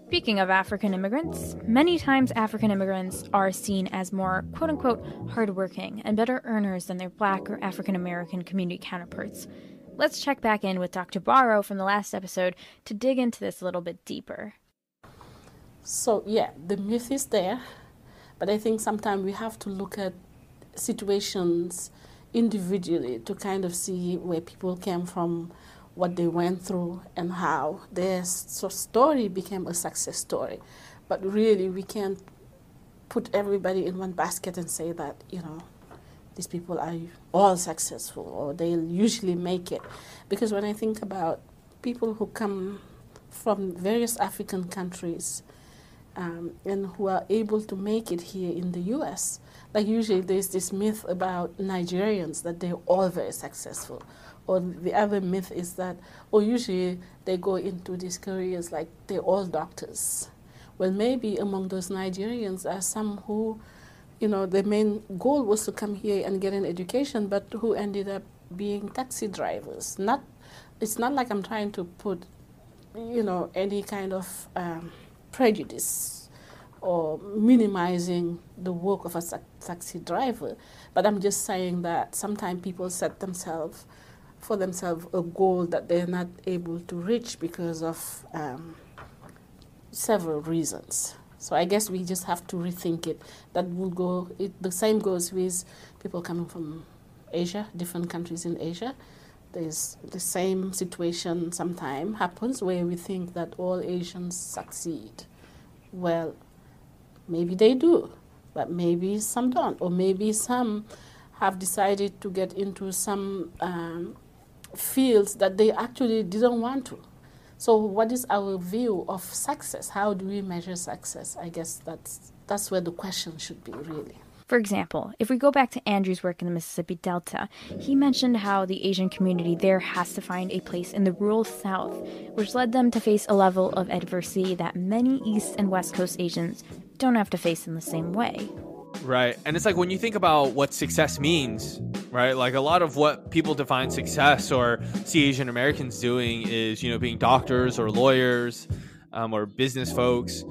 Speaking of African immigrants, many times African immigrants are seen as more quote-unquote hardworking and better earners than their Black or African American community counterparts. Let's check back in with Dr. Barro from the last episode to dig into this a little bit deeper. So yeah, the myth is there, but I think sometimes we have to look at situations individually to kind of see where people came from, what they went through, and how their story became a success story. But really, we can't put everybody in one basket and say that, these people are all successful or they'll usually make it. Because when I think about people who come from various African countries and who are able to make it here in the U.S., like usually there's this myth about Nigerians that they're all very successful. Or the other myth is that, usually they go into these careers like they're all doctors. Well, maybe among those Nigerians are some who, the main goal was to come here and get an education, but who ended up being taxi drivers. It's not like I'm trying to put, any kind of prejudice or minimizing the work of a taxi driver, but I'm just saying that sometimes people set for themselves a goal that they're not able to reach because of several reasons. So I guess we just have to rethink it. The same goes with people coming from Asia, different countries in Asia. There's the same situation sometimes happens where we think that all Asians succeed. Well, maybe they do, but maybe some don't. Or maybe some have decided to get into some fields that they actually didn't want to. So what is our view of success? How do we measure success? I guess that's where the question should be, really. For example, if we go back to Andrew's work in the Mississippi Delta, he mentioned how the Asian community there has to find a place in the rural South, which led them to face a level of adversity that many East and West Coast Asians don't have to face in the same way. Right. And it's like when you think about what success means, right? Like a lot of what people define success or see Asian Americans doing is, being doctors or lawyers or business folks.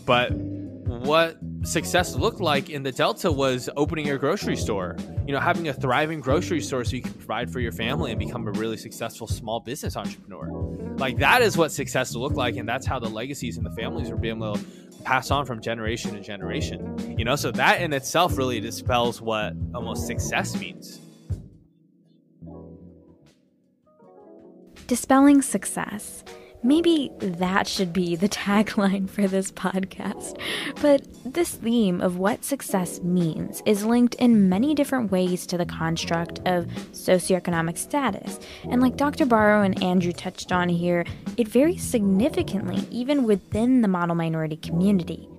But what success looked like in the Delta was opening your grocery store, having a thriving grocery store so you can provide for your family and become a really successful small business entrepreneur. Like that is what success looked like. And that's how the legacies and the families were being able to pass on from generation to generation, so that in itself really dispels what almost success means. Dispelling success. Maybe that should be the tagline for this podcast. But this theme of what success means is linked in many different ways to the construct of socioeconomic status. And like Dr. Barro and Andrew touched on here, it varies significantly even within the model minority community.